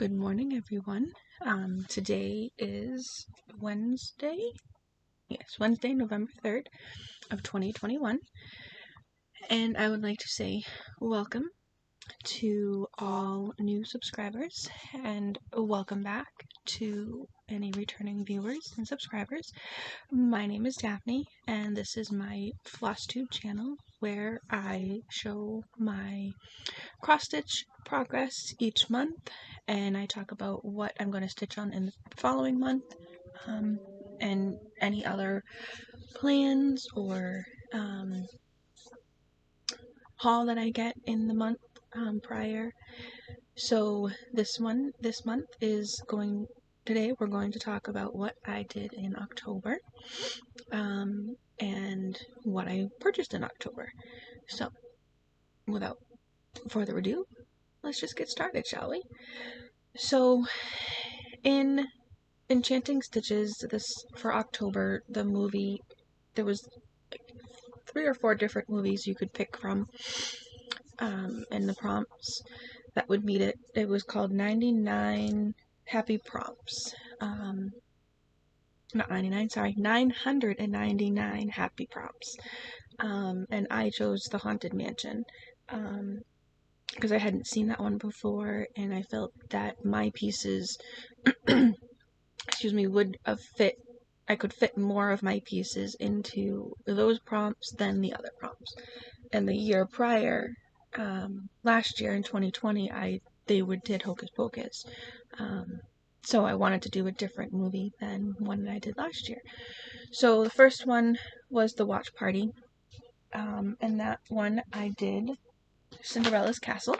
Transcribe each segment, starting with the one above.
Good morning, everyone. Today is Wednesday. Yes, Wednesday, November 3rd of 2021. And I would like to say welcome to all new subscribers and welcome back to any returning viewers and subscribers. My name is Daphne and this is my Flosstube channel where I show my cross-stitch progress each month, and I talk about what I'm going to stitch on in the following month, and any other plans or haul that I get in the month prior. So this month is today we're going to talk about what I did in October, and what I purchased in October. So without further ado, let's just get started, shall we? So, in Enchanting Stitches, for October, the movie, there was like 3 or 4 different movies you could pick from, and the prompts that would meet it. It was called 99 Happy Prompts. Not 99, sorry, 999 Happy Prompts. And I chose the Haunted Mansion. Because I hadn't seen that one before, and I felt that my pieces, excuse me, would have fit, I could fit more of my pieces into those prompts than the other prompts. And the year prior, last year in 2020, they did Hocus Pocus. So I wanted to do a different movie than one that I did last year. So the first one was The Watch Party, and that one I did Cinderella's Castle,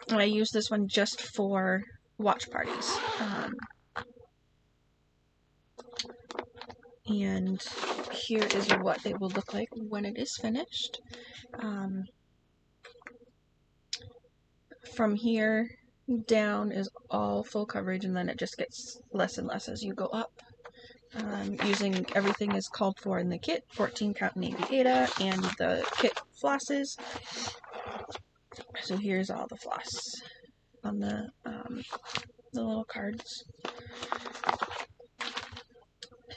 and I used this one just for watch parties. And here is what it will look like when it is finished. From here down is all full coverage, and then it just gets less and less as you go up. Using everything is called for in the kit, 14 count Navy Data, and the kit flosses. So here's all the floss on the little cards.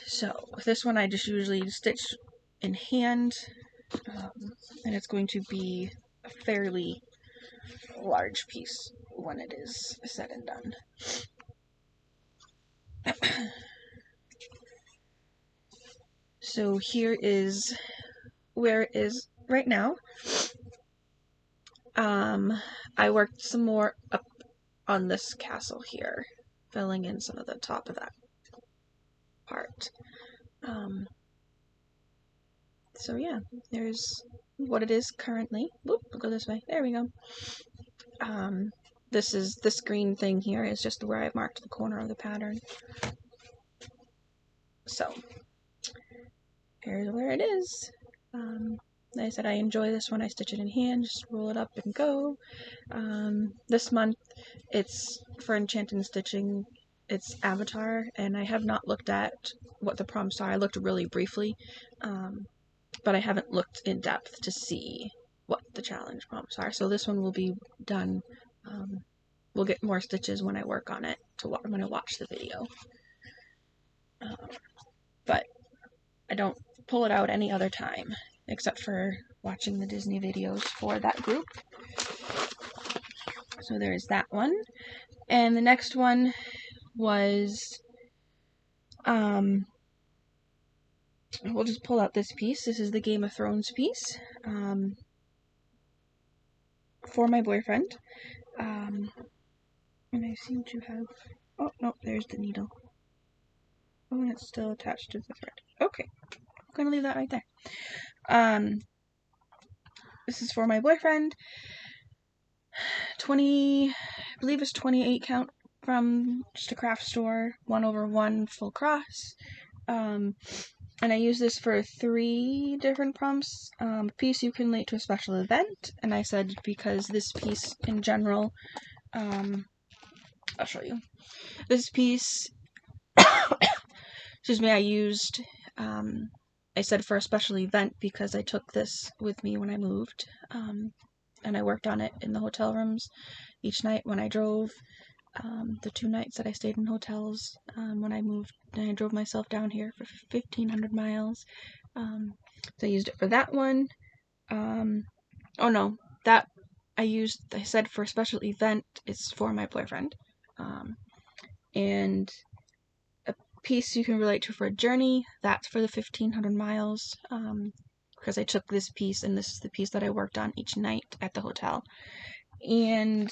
So with this one I just usually stitch in hand, and it's going to be a fairly large piece when it is said and done. So here is where it is right now. I worked some more up on this castle here, filling in some of the top of that part. So yeah, there's what it is currently. Whoop, I'll go this way. There we go. This green thing here is just where I've marked the corner of the pattern. So here's where it is. Like I said, I enjoy this one. I stitch it in hand, just roll it up and go. This month, it's for Enchanting Stitching, it's Avatar, and I have not looked at what the prompts are. I looked really briefly, but I haven't looked in depth to see what the challenge prompts are. So this one will be done. We'll get more stitches when I work on it, when I watch the video. But I don't pull it out any other time, except for watching the Disney videos for that group. So there's that one. And the next one was, we'll just pull out this piece. This is the Game of Thrones piece, for my boyfriend. And I seem to have, oh no, there's the needle. Oh, and it's still attached to the thread. Okay, I'm gonna leave that right there. This is for my boyfriend. I believe it's 28 count from just a craft store, 1/1 full cross. And I use this for 3 different prompts. A piece you can relate to a special event, and I said because this piece in general, I'll show you. This piece, excuse me, I used, I said for a special event because I took this with me when I moved, and I worked on it in the hotel rooms each night when I drove. the 2 nights that I stayed in hotels when I moved, and I drove myself down here for 1,500 miles. So I used it for that one. Oh no, that I said for a special event, it's for my boyfriend. And a piece you can relate to for a journey, that's for the 1,500 miles. Because I took this piece, and this is the piece that I worked on each night at the hotel. And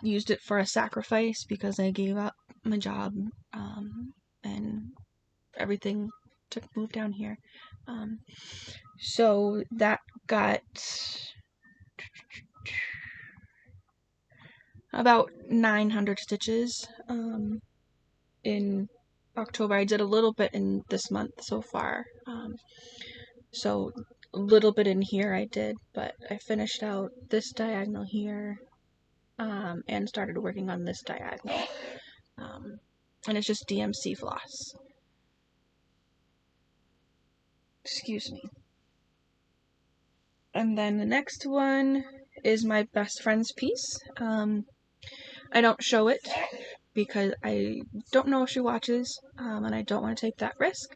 used it for a sacrifice because I gave up my job and everything to move down here. So that got about 900 stitches in October. I did a little bit in this month so far. So a little bit in here I did, but I finished out this diagonal here and started working on this diagonal. And it's just DMC Floss. Excuse me. And then the next one is my best friend's piece. I don't show it because I don't know if she watches, and I don't want to take that risk,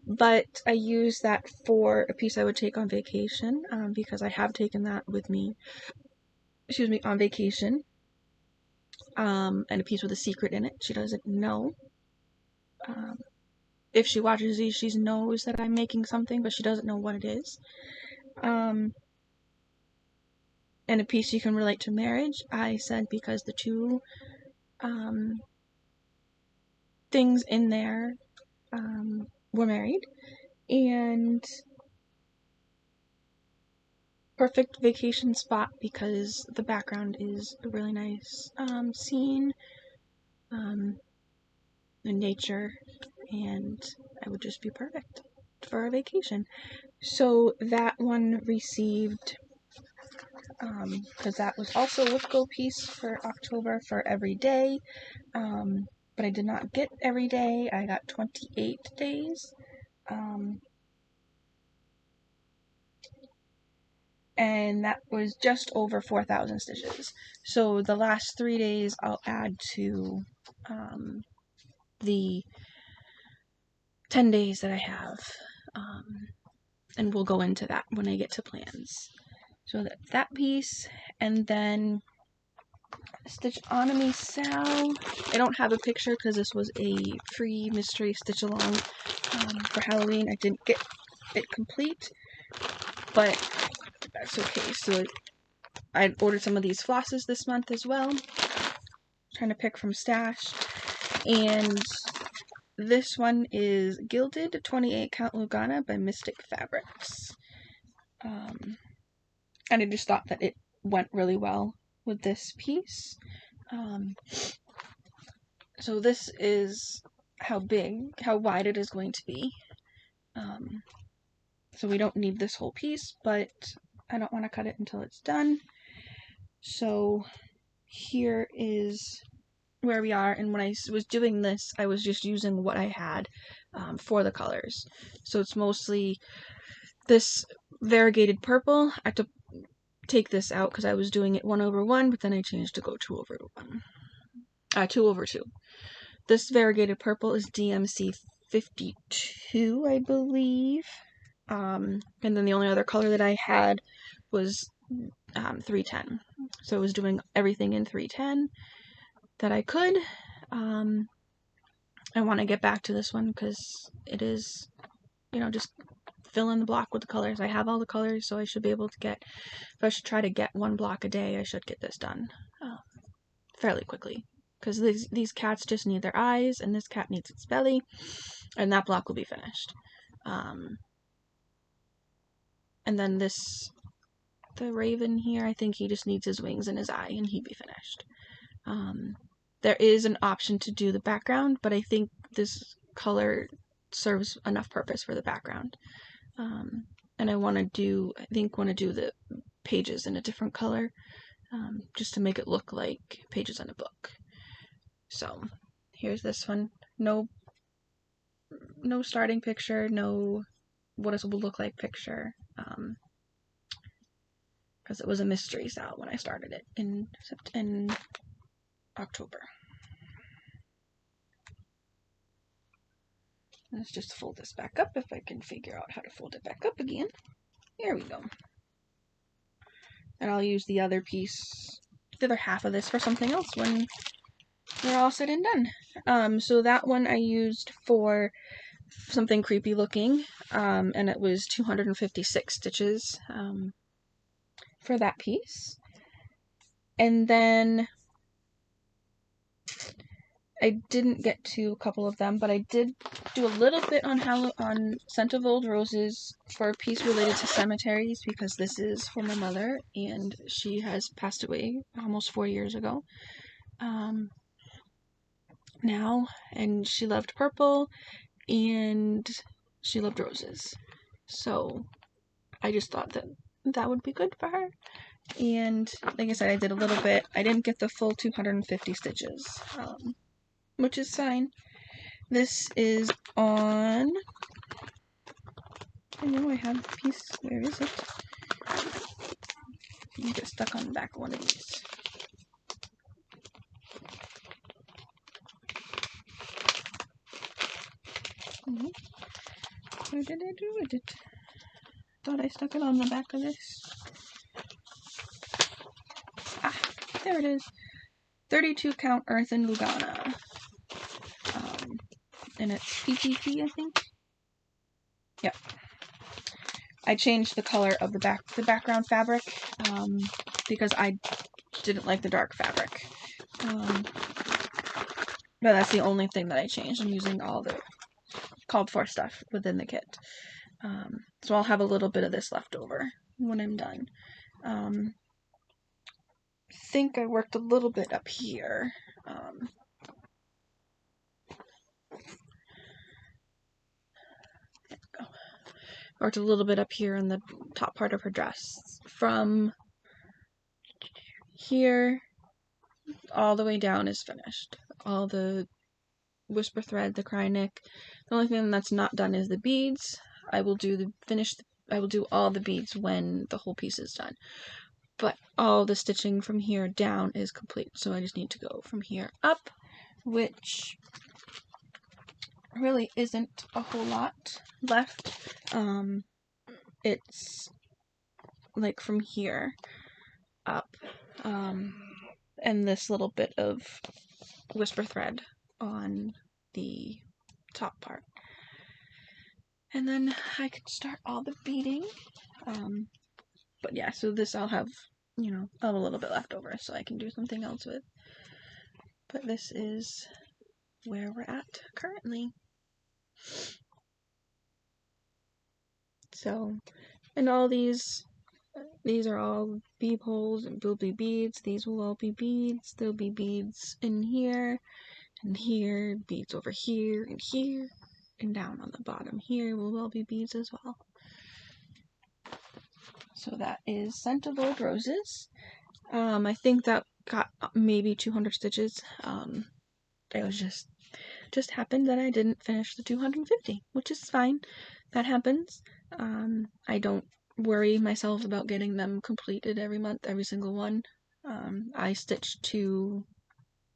but I use that for a piece I would take on vacation, because I have taken that with me, on vacation, and a piece with a secret in it. She doesn't know. If she watches these, she knows that I'm making something, but she doesn't know what it is. And a piece you can relate to marriage, I said, because the two things in there were married, and perfect vacation spot because the background is a really nice scene in nature, and it would just be perfect for a vacation. So that one received, because that was also a Wood Go piece for October for every day, but I did not get every day. I got 28 days. And that was just over 4,000 stitches. So the last 3 days I'll add to the 10 days that I have, and we'll go into that when I get to plans. So that piece, and then Stitch Onomy Sal. I don't have a picture because this was a free mystery stitch along for Halloween. I didn't get it complete, but that's okay. So I ordered some of these flosses this month as well. Trying to pick from stash. And this one is Gilded 28 Count Lugana by Mystic Fabrics. And I just thought that it went really well with this piece. So this is how wide it is going to be. So we don't need this whole piece, but I don't want to cut it until it's done. So here is where we are, and when I was doing this, I was just using what I had for the colors. So it's mostly this variegated purple. I had to take this out because I was doing it 1/1, but then I changed to go 2/1. 2/2. This variegated purple is DMC 52, I believe. And then the only other color that I had was 310. So I was doing everything in 310 that I could. I want to get back to this one because it is, just fill in the block with the colors. I have all the colors, so I should be able to get, if I should try to get 1 block a day, I should get this done fairly quickly. Because these cats just need their eyes, and this cat needs its belly, and that block will be finished. And then the raven here, I think he just needs his wings and his eye, and he'd be finished. There is an option to do the background, but I think this color serves enough purpose for the background. And I want to do the pages in a different color, just to make it look like pages in a book. So here's this one. No starting picture, no what this will look like picture, because it was a mystery style when I started it in October. Let's just fold this back up if I can figure out how to fold it back up again. Here we go. And I'll use the other piece, the other half of this for something else when we're all said and done. So that one I used for something creepy looking, and it was 256 stitches for that piece. And then I didn't get to a couple of them, but I did do a little bit on Scent of Old Roses for a piece related to cemeteries, because this is for my mother, and she has passed away almost 4 years ago now, and she loved purple, and she loved roses. So I just thought that that would be good for her. And like I said, I did a little bit. I didn't get the full 250 stitches, which is fine. This is on, I know I have the piece, where is it? You get stuck on the back of one of these. What did I do with it? Thought I stuck it on the back of this. Ah, there it is. 32 count Earth and Lugana. And it's PPP, I think. Yep. I changed the color of the background fabric because I didn't like the dark fabric. But that's the only thing that I changed. I'm using all the called for stuff within the kit. So I'll have a little bit of this left over when I'm done. I think I worked a little bit up here. There we go. Worked a little bit up here in the top part of her dress. From here all the way down is finished. All the whisper thread, the cry neck. The only thing that's not done is the beads. I will do all the beads when the whole piece is done. But all the stitching from here down is complete. So I just need to go from here up, which really isn't a whole lot left. It's like from here up, and this little bit of whisper thread on the top part. And then I could start all the beading. But yeah, so this I'll have, I'll have a little bit left over so I can do something else with. But this is where we're at currently. So, and all these are all bead holes and will be beads. These will all be beads. There'll be beads in here and here, beads over here, and down on the bottom here will all be beads as well. So that is Scent of Old Roses. I think that got maybe 200 stitches. It was just happened that I didn't finish the 250, which is fine. That happens. I don't worry myself about getting them completed every month, every single one. I stitch to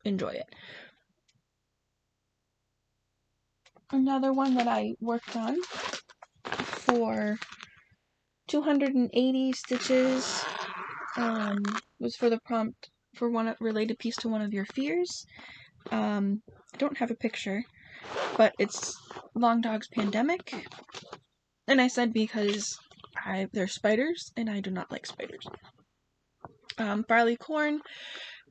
enjoy it. Another one that I worked on for 280 stitches was for the prompt for one related piece to one of your fears. I don't have a picture, but it's Long Dog's Pandemic. And I said because they're spiders, and I do not like spiders. Barley corn,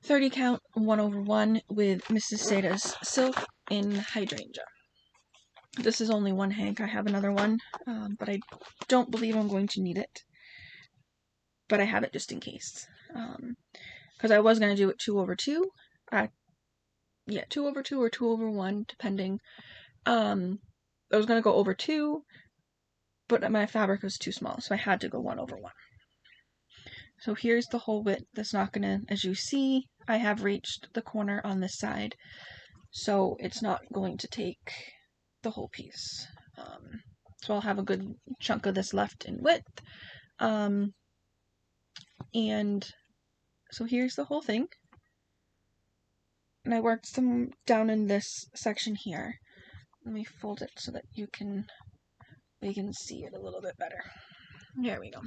30 count, 1/1 with Mrs. Sada's silk in hydrangea. This is only one hank. I have another one, but I don't believe I'm going to need it. But I have it just in case. Because I was going to do it 2/2. 2/2 or 2/1, depending. I was going to go over 2, but my fabric was too small, so I had to go 1/1. So here's the whole width. That's not going to, as you see, I have reached the corner on this side, so it's not going to take the whole piece. So I'll have a good chunk of this left in width. And so here's the whole thing. And I worked some down in this section here. Let me fold it so that we can see it a little bit better. There we go.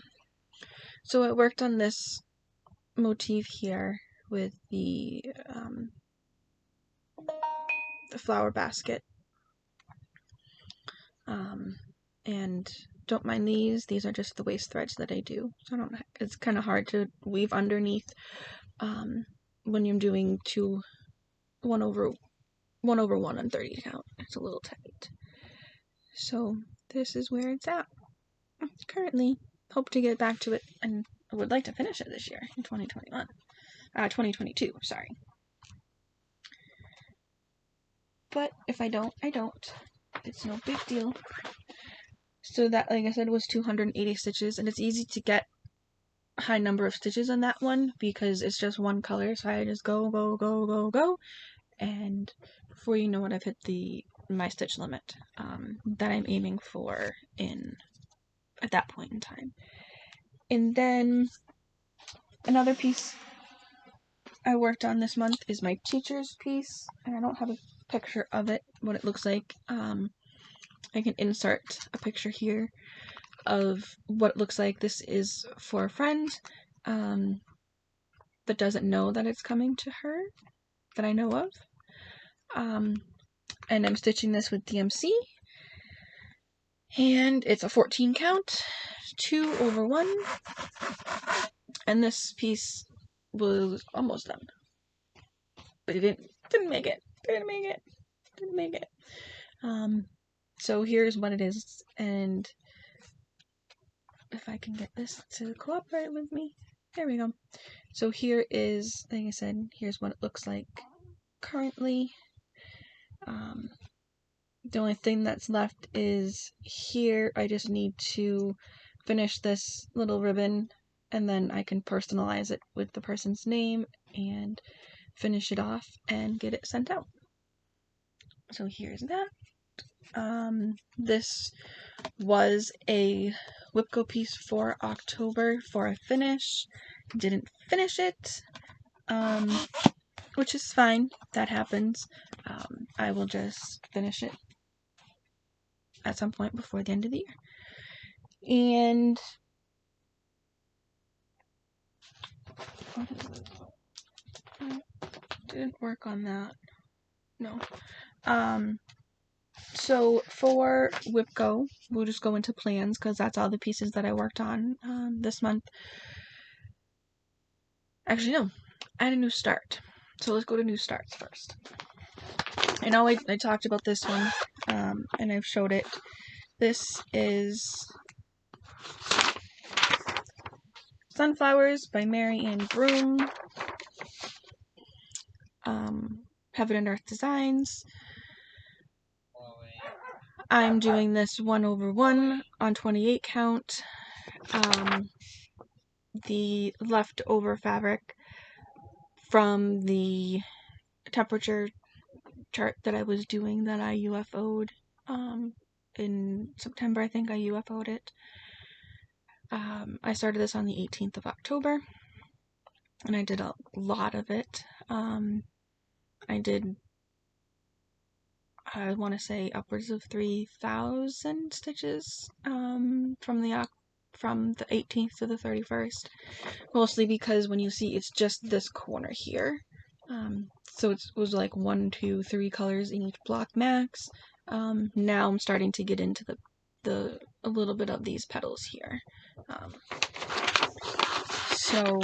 So I worked on this motif here with the flower basket. And don't mind these are just the waist threads that I do. So it's kind of hard to weave underneath when you're doing 1/1 on 30 count. It's a little tight. So this is where it's at currently. Hope to get back to it, and I would like to finish it this year in 2022, sorry. But if I don't, I don't. It's no big deal. So that, like I said, was 280 stitches, and it's easy to get a high number of stitches on that one because it's just one color. So I just go, and before you know it, I've hit my stitch limit that I'm aiming for at that point in time. And then another piece I worked on this month is my teacher's piece, and I don't have a picture of it, what it looks like. I can insert a picture here of what it looks like. This is for a friend that doesn't know that it's coming to her, that I know of. And I'm stitching this with DMC, and it's a 14 count, 2/1, and this piece was almost done, but it didn't make it. So here's what it is, and if I can get this to cooperate with me, there we go. So here is, like I said, here's what it looks like currently. The only thing that's left is here. I just need to finish this little ribbon, and then I can personalize it with the person's name and finish it off and get it sent out. So here's that. This was a Whipco piece for October for a finish. Didn't finish it, which is fine. That happens. I will just finish it at some point before the end of the year. And didn't work on that. No. So for Whipco, we'll just go into plans because that's all the pieces that I worked on this month. Actually, no. I had a new start. So let's go to new starts first. I know I talked about this one, and I've showed it. This is Sunflowers by Mary Ann Broom. Heaven and Earth Designs. I'm doing this 1/1 on 28 count. The leftover fabric from the temperature chart that I was doing that I UFO'd in September. I think I UFO'd it. I started this on the 18th of October, and I did a lot of it. I want to say upwards of 3,000 stitches from the 18th to the 31st, mostly because when you see it's just this corner here, so it was like 1, 2, 3 colors in each block max. Now I'm starting to get into a little bit of these petals here. So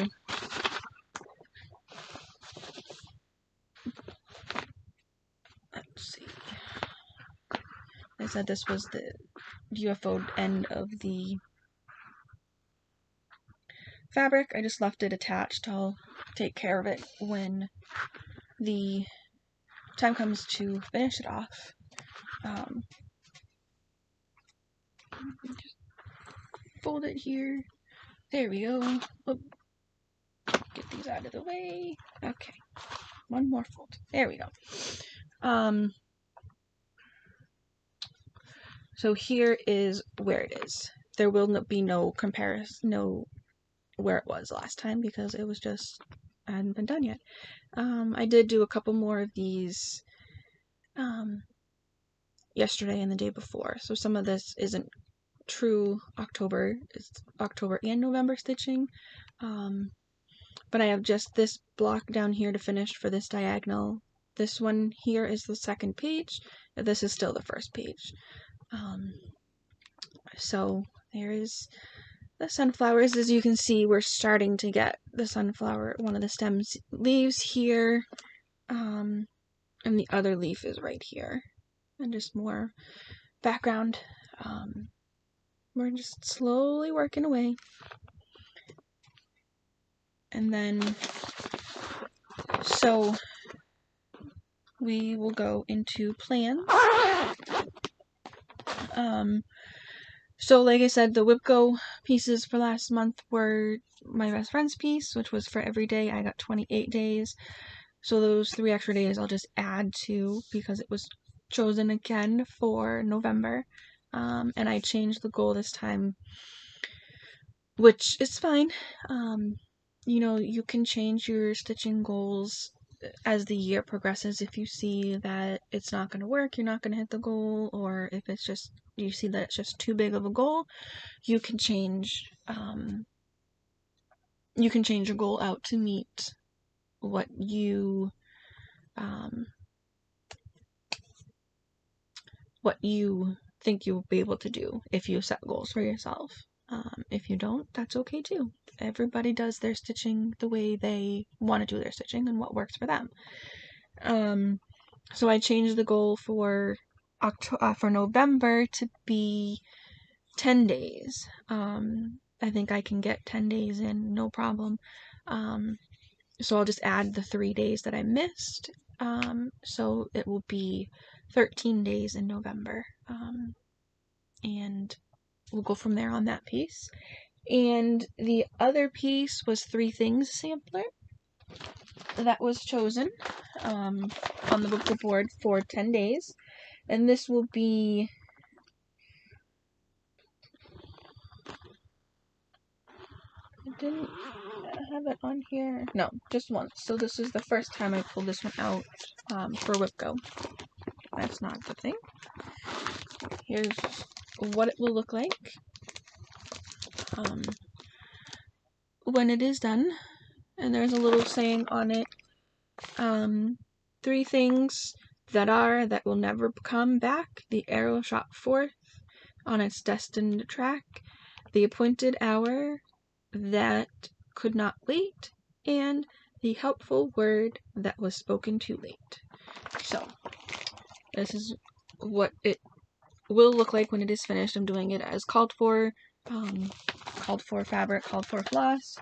let's see. I said this was the UFO end of the fabric. I just left it attached. I'll take care of it when the time comes to finish it off. Just fold it here. There we go. Oop. Get these out of the way. Okay. One more fold. There we go. So here is where it is. There will be no comparison, no where it was last time because it was just hadn't been done yet. I did do a couple more of these yesterday and the day before, so some of this isn't true October. It's October and November stitching. But I have just this block down here to finish for this diagonal. This one here is the second page. This is still the first page. So there is the sunflowers. As you can see, we're starting to get the sunflower, one of the stems leaves here, and the other leaf is right here. And just more background. We're just slowly working away. And then, so we will go into plans. So like I said, the WIPGO pieces for last month were my best friend's piece, which was for every day. I got 28 days. So those 3 extra days I'll just add to because it was chosen again for November. And I changed the goal this time, which is fine. You know, you can change your stitching goals as the year progresses. If you see that it's not going to work, you're not going to hit the goal, or if it's just, you see that it's just too big of a goal, you can change your goal out to meet what you think you'll be able to do if you set goals for yourself. If you don't, that's okay too. Everybody does their stitching the way they want to do their stitching and what works for them. So I changed the goal for November to be 10 days. I think I can get 10 days in, no problem. So I'll just add the 3 days that I missed. So it will be 13 days in November. And we'll go from there on that piece. And the other piece was 3 Things sampler that was chosen on the book board for 10 days. And this will be I didn't have it on here. No, just once. So this is the first time I pulled this one out for WIPGO. That's not the thing. Here's what it will look like when it is done. And there's a little saying on it. 3 things that will never come back. The arrow shot forth on its destined track. The appointed hour that could not wait. And the helpful word that was spoken too late. So, this is what it will look like when it is finished. I'm doing it as called for fabric, called for floss.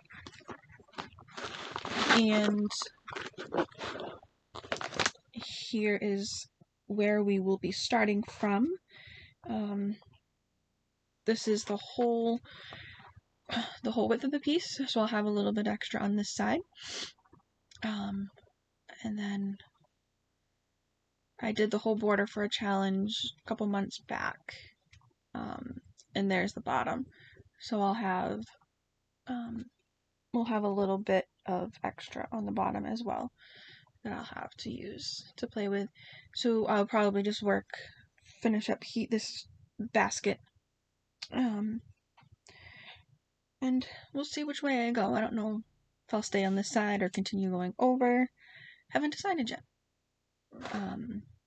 And here is where we will be starting from. This is the whole width of the piece, so I'll have a little bit extra on this side. And then I did the whole border for a challenge a couple months back. And there's the bottom. So I'll have we'll have a little bit of extra on the bottom as well that I'll have to use to play with. So I'll probably just finish up this basket. And we'll see which way I go. I don't know if I'll stay on this side or continue going over. Haven't decided yet.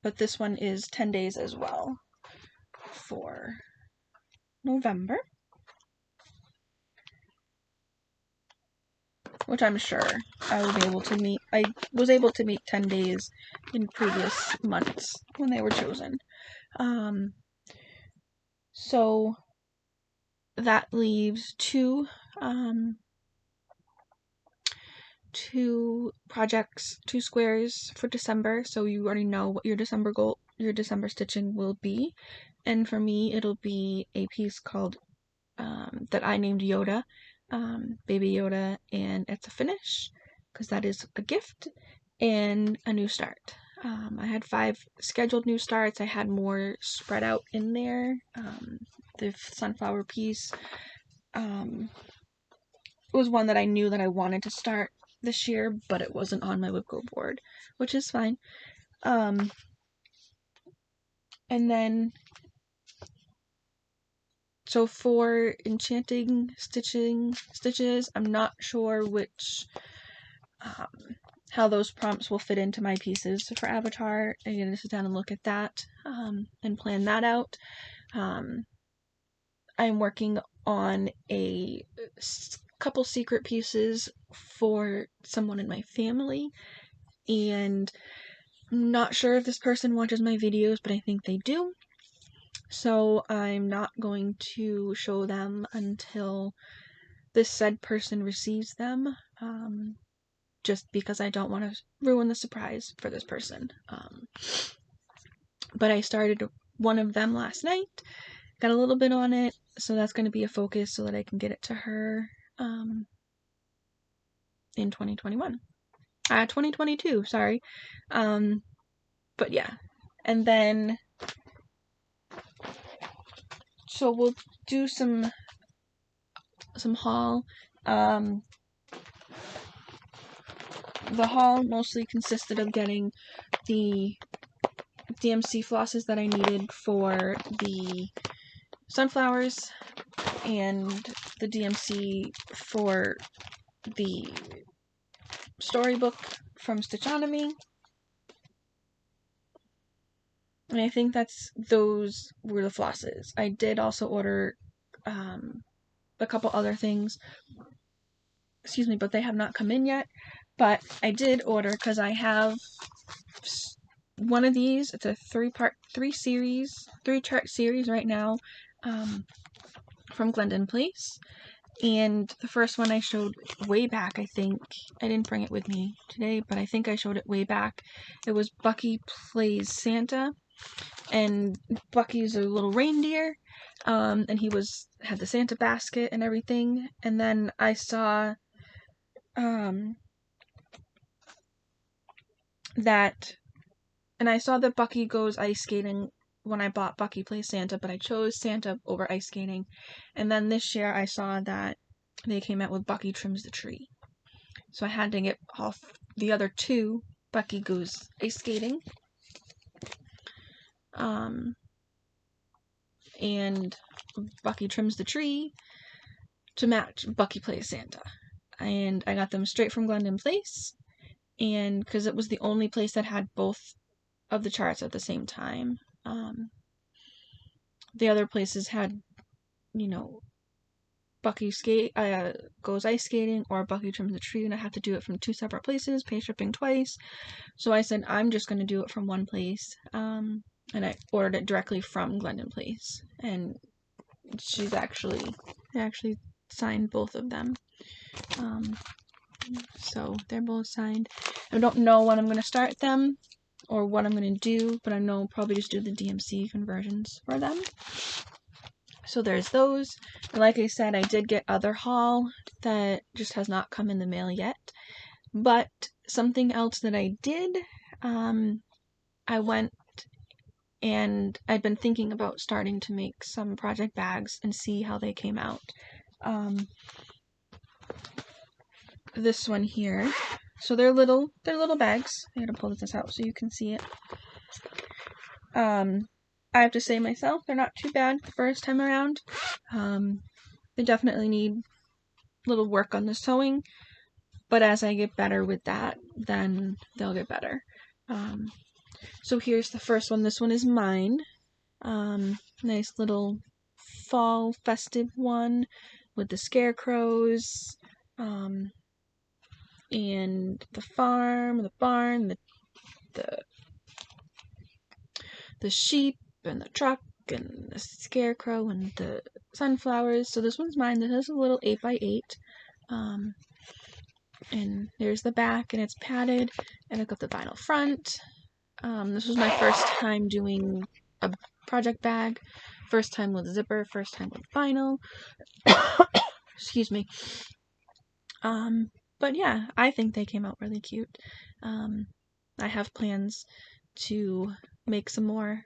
But this one is 10 days as well for November. Which I'm sure I will be able to meet. I was able to meet 10 days in previous months when they were chosen. So that leaves two projects, 2 squares for December. So you already know what your December goal, your December stitching will be. And for me, it'll be a piece called that I named Yoda. Baby Yoda, and it's a finish because that is a gift, and a new start. I had 5 scheduled new starts. I had more spread out in there. The sunflower piece was one that I knew that I wanted to start this year, but it wasn't on my Whipco board, which is fine. And then, so for enchanting stitches, I'm not sure which, how those prompts will fit into my pieces for Avatar. I'm going to sit down and look at that, and plan that out. I'm working on a couple secret pieces for someone in my family, and I'm not sure if this person watches my videos, but I think they do. So I'm not going to show them until this said person receives them, just because I don't want to ruin the surprise for this person. But I started one of them last night, got a little bit on it, so that's going to be a focus so that I can get it to her in 2021. 2022, sorry. But yeah. And then, so we'll do some haul. The haul mostly consisted of getting the DMC flosses that I needed for the sunflowers, and the DMC for the storybook from Stitchonomy. And I think those were the flosses. I did also order a couple other things, but they have not come in yet. But I did order, because I have one of these. It's a three-chart series right now, from Gilded Place. And the first one I showed way back, I think. I didn't bring it with me today, but I think I showed it way back. It was Bucky Plays Santa. And Bucky's a little reindeer. And he had the Santa basket and everything. And then I saw that Bucky goes ice skating when I bought Bucky Plays Santa, but I chose Santa over ice skating. And then this year I saw that they came out with Bucky Trims the Tree. So I had to get off the other two, Bucky Goes Ice Skating, and Bucky Trims the Tree, to match Bucky Plays Santa. And I got them straight from Gilded Place, and because it was the only place that had both of the charts at the same time. The other places had, Bucky Goes Ice Skating or Bucky Trims the Tree, and I have to do it from two separate places, pay shipping twice. So I said, I'm just going to do it from one place, and I ordered it directly from Gilded Place. And I actually signed both of them. So they're both signed. I don't know when I'm going to start them or what I'm going to do, but I know I'll probably just do the DMC conversions for them. So there's those. And like I said, I did get other haul that just has not come in the mail yet. But something else that I did, I went and I'd been thinking about starting to make some project bags and see how they came out. This one here. So they're little bags. I gotta pull this out so you can see it. I have to say myself, they're not too bad the first time around. They definitely need little work on the sewing, but as I get better with that, then they'll get better. So here's the first one. This one is mine. Nice little fall festive one with the scarecrows, and the farm, the barn, the sheep, and the truck, and the scarecrow, and the sunflowers. So this one's mine. This is a little 8x8. And there's the back, and it's padded, and I've got the vinyl front. This was my first time doing a project bag. First time with zipper, first time with vinyl. Excuse me. But yeah, I think they came out really cute. I have plans to make some more,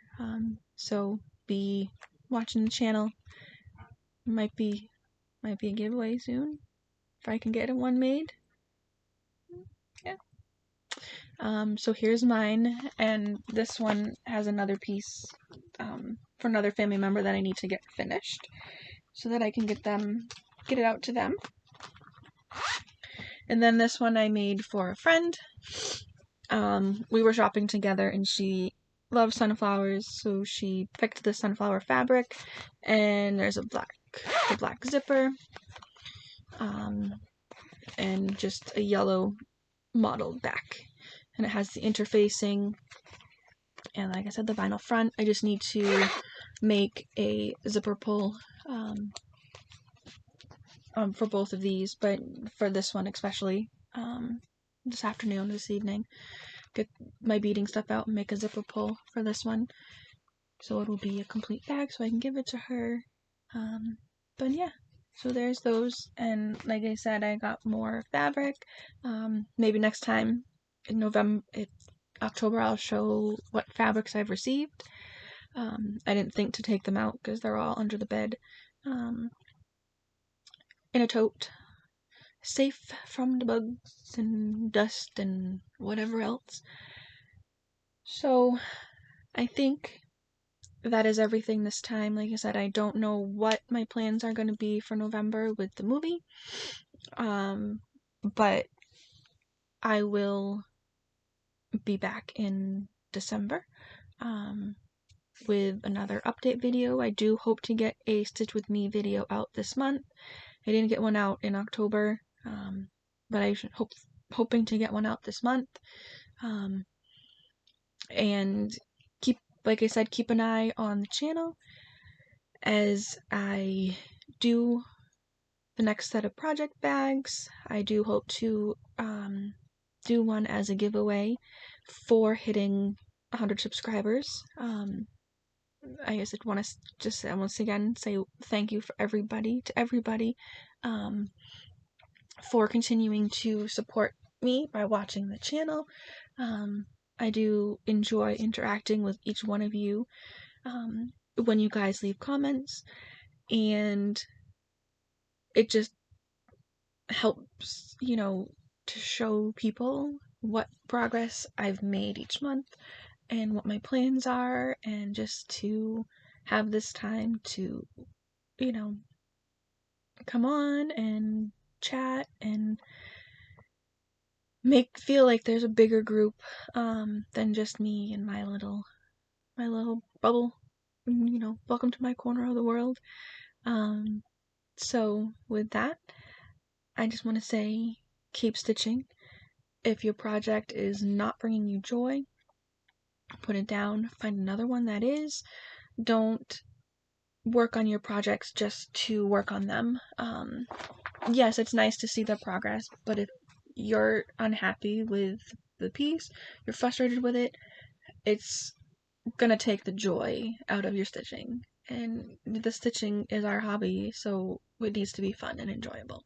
so be watching the channel. Might be a giveaway soon if I can get one made. So here's mine, and this one has another piece for another family member that I need to get finished so that I can get it out to them. And then this one I made for a friend. We were shopping together and she loves sunflowers, so she picked the sunflower fabric, and there's a black zipper, and just a yellow mottled back. And it has the interfacing, and like I said, the vinyl front. I just need to make a zipper pull for both of these, but for this one especially, this evening, get my beading stuff out and make a zipper pull for this one, so it'll be a complete bag so I can give it to her. But yeah, so there's those, and like I said, I got more fabric. Maybe next time in October, I'll show what fabrics I've received. I didn't think to take them out because they're all under the bed, in a tote, safe from the bugs and dust and whatever else. So I think that is everything this time. Like I said, I don't know what my plans are going to be for November with the movie, but I will be back in December with another update video. I do hope to get a Stitch With Me video out this month. I didn't get one out in October, but I should hoping to get one out this month. And like I said, keep an eye on the channel as I do the next set of project bags. I do hope to do one as a giveaway for hitting 100 subscribers. I guess I'd want to just once again say thank you to everybody for continuing to support me by watching the channel. I do enjoy interacting with each one of you when you guys leave comments, and it just helps, to show people what progress I've made each month and what my plans are, and just to have this time to, come on and chat and feel like there's a bigger group than just me and my little bubble. Welcome to my corner of the world. So with that, I just want to say, keep stitching. If your project is not bringing you joy, put it down, find another one that is. Don't work on your projects just to work on them. Yes, it's nice to see the progress, but if you're unhappy with the piece, you're frustrated with it, it's gonna take the joy out of your stitching. And the stitching is our hobby, so it needs to be fun and enjoyable.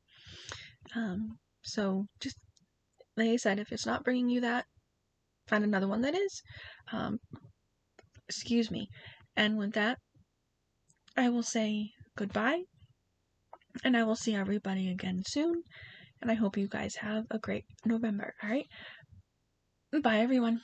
So just like I said, if it's not bringing you that, find another one that is. Excuse me. And with that, I will say goodbye, and I will see everybody again soon, and I hope you guys have a great November. All right? Bye, everyone.